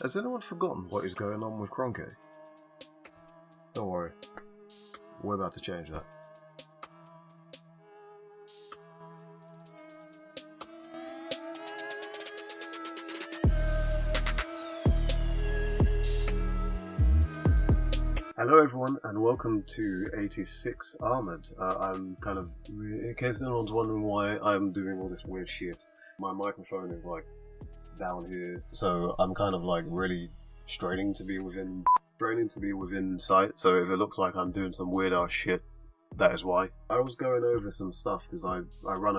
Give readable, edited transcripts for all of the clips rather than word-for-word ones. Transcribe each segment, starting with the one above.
Has anyone forgotten what is going on with Kroenke? Don't worry, we're about to change that. Hello everyone and welcome to 86 Armored. I'm kind of, in case anyone's wondering why I'm doing all this weird shit, my microphone is like down here, so I'm kind of like really straining to be within sight, so if it looks like I'm doing some weird ass shit, that is why. I was going over some stuff because I run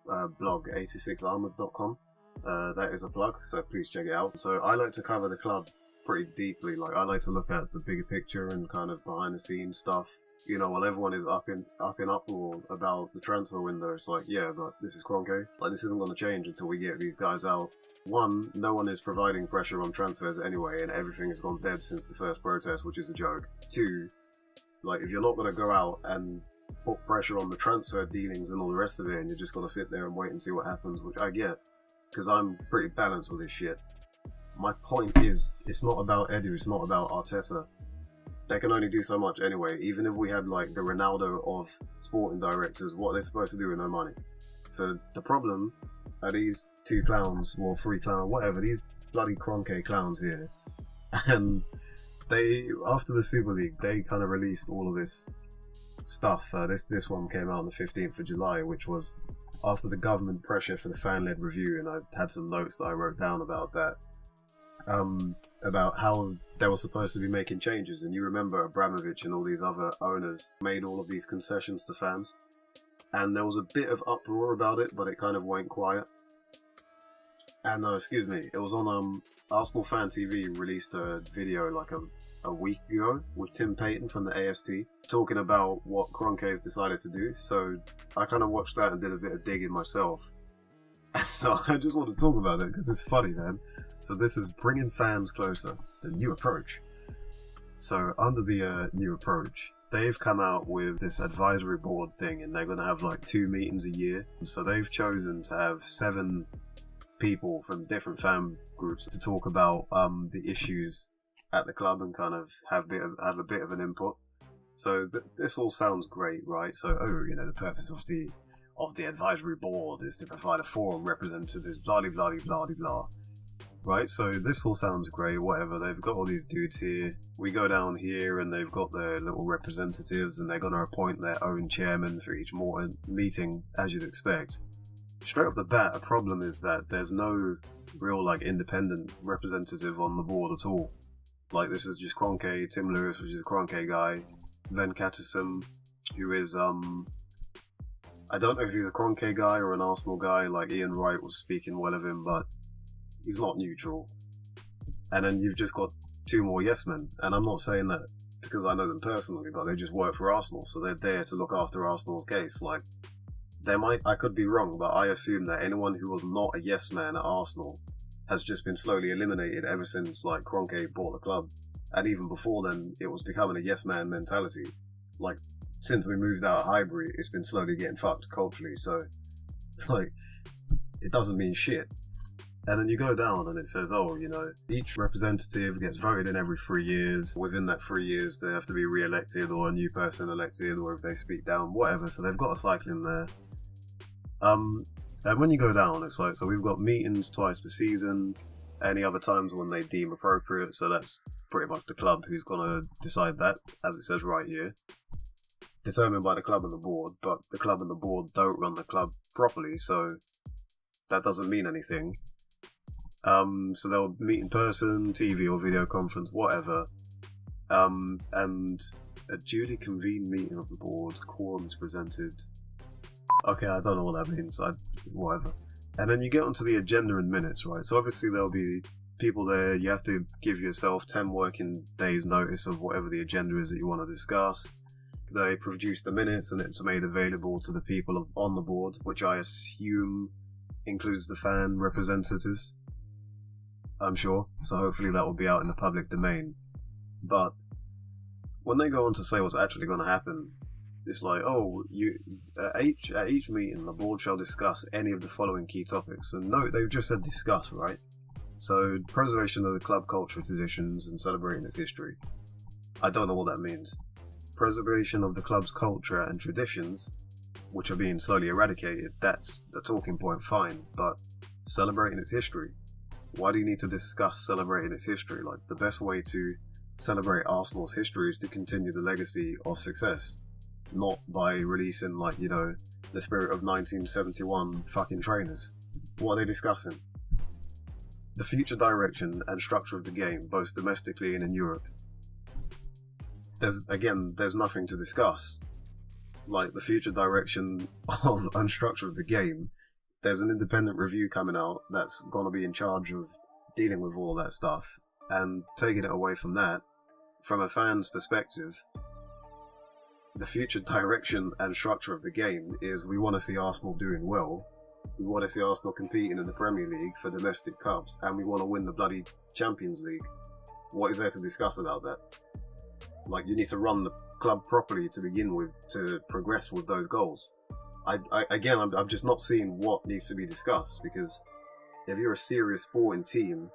a blog, 86armored.com. That is a plug, so please check it out. So I like to cover the club pretty deeply. Like, I like to look at the bigger picture and kind of behind the scenes stuff. You know, while everyone is up in uproar about the transfer window, it's like, yeah, but this is Kroenke. Like, this isn't going to change until we get these guys out. One, no one is providing pressure on transfers anyway, and everything has gone dead since the first protest, which is a joke. Two, like, if you're not going to go out and put pressure on the transfer dealings and all the rest of it, and you're just going to sit there and wait and see what happens, which I get, because I'm pretty balanced with this shit. My point is, it's not about Edu, it's not about Arteta. They can only do so much anyway. Even if we had like the Ronaldo of sporting directors, what are they supposed to do with no money? So the problem are these two clowns, or three clowns, whatever, these bloody Kroenke clowns here. And they, after the Super League, they kind of released all of this stuff. This one came out on the 15th of July, which was after the government pressure for the fan-led review, and I had some notes that I wrote down about that. About how they were supposed to be making changes, and you remember Abramovich and all these other owners made all of these concessions to fans, and there was a bit of uproar about it, but it kind of went quiet. And it was on Arsenal Fan TV released a video like a week ago with Tim Payton from the AST talking about what Kroenke has decided to do. So I kind of watched that and did a bit of digging myself. So I just want to talk about it because it's funny, man. So this is bringing fans closer, the new approach. So under the new approach, they've come out with this advisory board thing, and they're going to have like 2 meetings a year. And so they've chosen to have 7 people from different fan groups to talk about the issues at the club and kind of have a bit of an input. So this all sounds great, right? So the purpose of the advisory board is to provide a forum representatives, blah blah blah blah blah. Right, so this all sounds great, whatever. They've got all these dudes here. We go down here and they've got their little representatives, and they're going to appoint their own chairman for each meeting, as you'd expect. Straight off the bat, a problem is that there's no real like independent representative on the board at all. Like, this is just Kroenke, Tim Lewis, which is a Kroenke guy, Ven Kattersum, who is I don't know if he's a Kroenke guy or an Arsenal guy. Like, Ian Wright was speaking well of him, but he's not neutral. And then you've just got 2 more yes men, and I'm not saying that because I know them personally, but they just work for Arsenal, so they're there to look after Arsenal's case. Like, I could be wrong, but I assume that anyone who was not a yes man at Arsenal has just been slowly eliminated ever since like Kroenke bought the club, and even before then it was becoming a yes man mentality. Like, since we moved out of Highbury, it's been slowly getting fucked culturally, so like, it doesn't mean shit. And then you go down and it says, each representative gets voted in every 3 years. Within that 3 years, they have to be re-elected or a new person elected, or if they speak down, whatever. So they've got a cycle in there. And when you go down, it's like, so we've got meetings twice per season, any other times when they deem appropriate. So that's pretty much the club who's going to decide that, as it says right here. Determined by the club and the board, but the club and the board don't run the club properly, so that doesn't mean anything. So they'll meet in person, TV or video conference, whatever. And a duly convened meeting of the board, quorum is presented. Okay, I don't know what that means, whatever. And then you get onto the agenda and minutes, right? So obviously there'll be people there, you have to give yourself 10 working days notice of whatever the agenda is that you want to discuss. They produce the minutes and it's made available to the people on the board, which I assume includes the fan representatives. I'm sure, so hopefully that will be out in the public domain. But when they go on to say what's actually going to happen, it's like, at each meeting, the board shall discuss any of the following key topics. And no, they've just said discuss, right? So, preservation of the club culture, traditions, and celebrating its history. I don't know what that means. Preservation of the club's culture and traditions, which are being slowly eradicated, that's the talking point, fine, but celebrating its history? Why do you need to discuss celebrating its history? Like, the best way to celebrate Arsenal's history is to continue the legacy of success, not by releasing, like, you know, the spirit of 1971 fucking trainers. What are they discussing? The future direction and structure of the game, both domestically and in Europe. There's nothing to discuss. Like, the future direction and structure of the game, there's an independent review coming out that's going to be in charge of dealing with all that stuff, and taking it away from that, from a fan's perspective, the future direction and structure of the game is we want to see Arsenal doing well, we want to see Arsenal competing in the Premier League for domestic cups, and we want to win the bloody Champions League. What is there to discuss about that? Like, you need to run the club properly to begin with to progress with those goals. I'm just not seeing what needs to be discussed, because if you're a serious sporting team,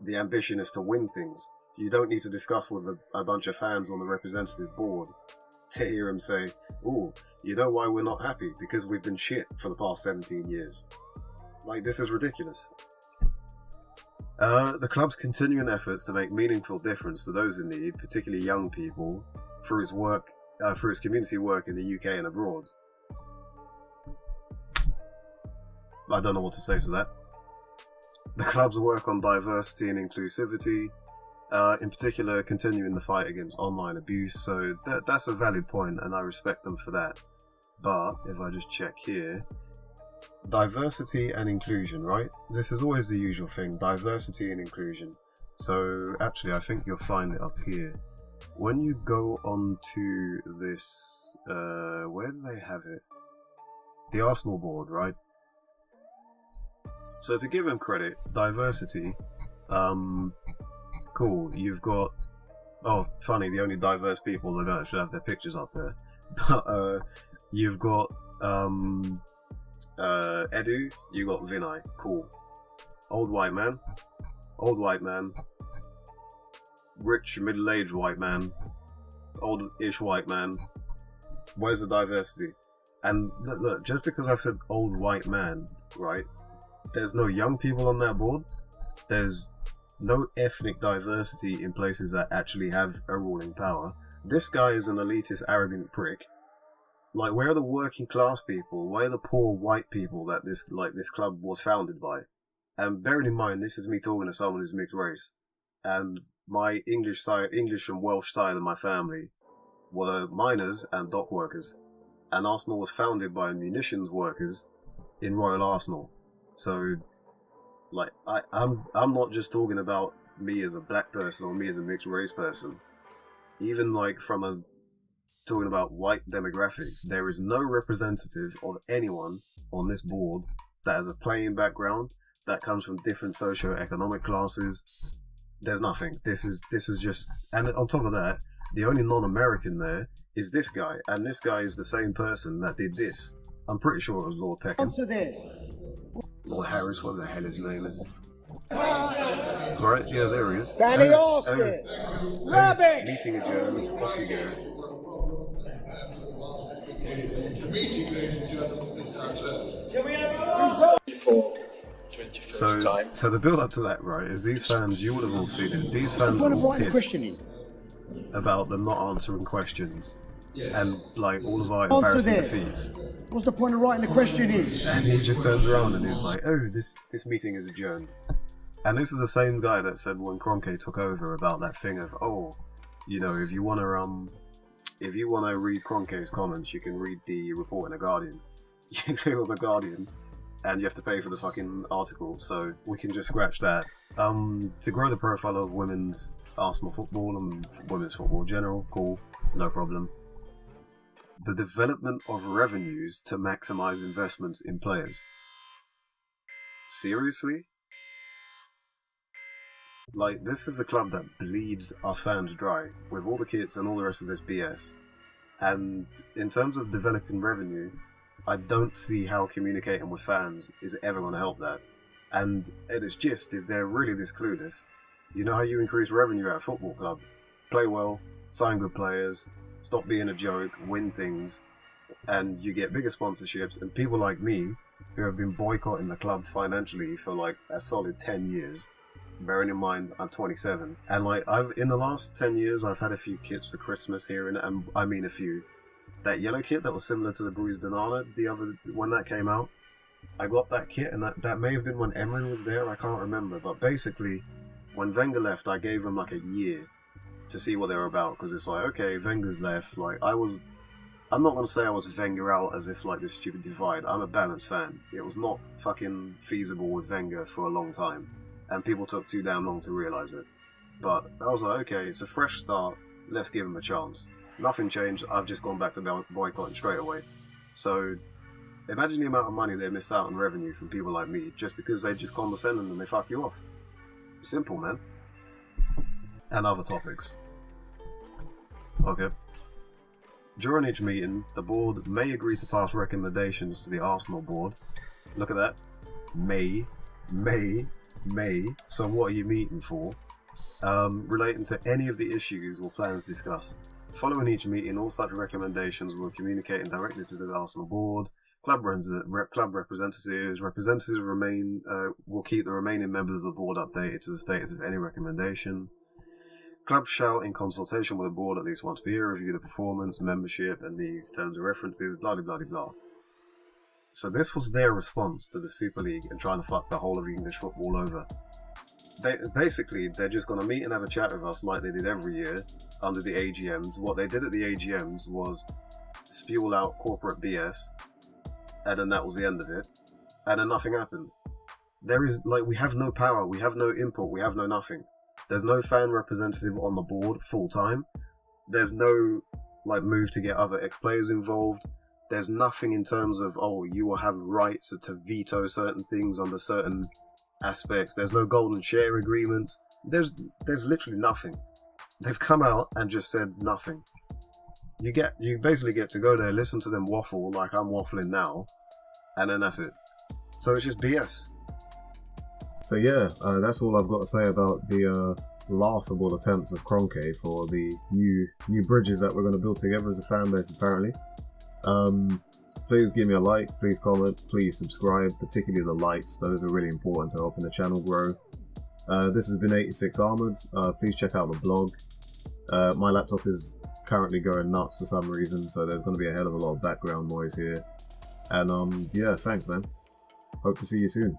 the ambition is to win things. You don't need to discuss with a bunch of fans on the representative board to hear them say, "Ooh, you know why we're not happy? Because we've been shit for the past 17 years. Like, this is ridiculous. The club's continuing efforts to make meaningful difference to those in need, particularly young people, through its community work in the UK and abroad. I don't know what to say to that. The club's work on diversity and inclusivity, in particular continuing the fight against online abuse, so that's a valid point and I respect them for that. But if I just check here, diversity and inclusion, right? This is always the usual thing, diversity and inclusion. So actually I think you'll find it up here. When you go on to this, where do they have it? The Arsenal board, right? So to give them credit, diversity, cool, you've got, oh, funny, the only diverse people they're going to should have their pictures up there. But you've got Edu, you got Vinay, cool. Old white man, rich middle-aged white man, old-ish white man. Where's the diversity? And look, just because I've said old white man, right, there's no young people on that board. There's no ethnic diversity in places that actually have a ruling power. This guy is an elitist, arrogant prick. Like, where are the working class people? Where are the poor white people that this club was founded by? And bearing in mind, this is me talking to someone who's mixed race, and my English and Welsh side of my family were miners and dock workers, and Arsenal was founded by munitions workers in Royal Arsenal. So, like, I'm not just talking about me as a black person or me as a mixed race person. Even like talking about white demographics, there is no representative of anyone on this board that has a playing background, that comes from different socio-economic classes. There's nothing. This is just, and on top of that, the only non-American there is this guy, and this guy is the same person that did this. I'm pretty sure it was Lord Peckham. Lord Harris, what the hell his name is. Right, yeah, there he is. Danny Austin! Rabbit! Meeting adjourned, off you go. So the build up to that, right, is these fans, you would have all seen it, these fans are all pissed about them not answering questions. And like all of our embarrassing defeats. What's the point of writing the question in? And he just turns around and he's like, "Oh, this meeting is adjourned." And this is the same guy that said when Kroenke took over about that thing of, oh, you know, if you wanna read Kroenke's comments, you can read the report in the Guardian. You can click on the Guardian, and you have to pay for the fucking article. So we can just scratch that. To grow the profile of women's Arsenal football and women's football in general, cool, no problem. The development of revenues to maximize investments in players. Seriously? Like, this is a club that bleeds us fans dry with all the kits and all the rest of this BS. And in terms of developing revenue, I don't see how communicating with fans is ever going to help that. And at its gist, if they're really this clueless, you know how you increase revenue at a football club? Play well, sign good players, stop being a joke, win things, and you get bigger sponsorships. And people like me, who have been boycotting the club financially for like a solid 10 years, bearing in mind I'm 27, and like in the last 10 years I've had a few kits for Christmas here, and I mean a few. That yellow kit that was similar to the bruised banana, when that came out, I got that kit, and that may have been when Emery was there, I can't remember, but basically when Wenger left, I gave him like a year to see what they were about, because it's like, okay, Wenger's left, like I'm not going to say I was Wenger out as if like this stupid divide. I'm a balanced fan. It was not fucking feasible with Wenger for a long time, and people took too damn long to realise it. But I was like, okay, it's a fresh start, let's give him a chance. Nothing changed, I've just gone back to boycotting straight away. So imagine the amount of money they miss out on revenue from people like me just because they just condescend and they fuck you off. Simple, man. And other topics. Okay. During each meeting, the board may agree to pass recommendations to the Arsenal board. Look at that. May. So what are you meeting for? Relating to any of the issues or plans discussed. Following each meeting, all such recommendations will communicate directly to the Arsenal board. Club representatives will keep the remaining members of the board updated to the status of any recommendation. Club shall, in consultation with the board at least once per year, review the performance, membership, and these terms of references, blah blah blah blah. So this was their response to the Super League and trying to fuck the whole of English football over. They're just going to meet and have a chat with us like they did every year under the AGMs. What they did at the AGMs was spew out corporate BS, and then that was the end of it, and then nothing happened. We have no power, we have no input, we have no nothing. There's no fan representative on the board full time. There's no move to get other ex-players involved. There's nothing in terms of, you will have rights to veto certain things under certain aspects. There's no golden share agreements. There's literally nothing. They've come out and just said nothing. You basically get to go there, listen to them waffle like I'm waffling now, and then that's it. So it's just BS. So yeah, that's all I've got to say about the laughable attempts of Kroenke for the new bridges that we're going to build together as a fan base, apparently. Please give me a like, please comment, please subscribe, particularly the likes. Those are really important to helping the channel grow. This has been 86 Armoured. Please check out the blog. My laptop is currently going nuts for some reason, so there's going to be a hell of a lot of background noise here. And yeah, thanks man. Hope to see you soon.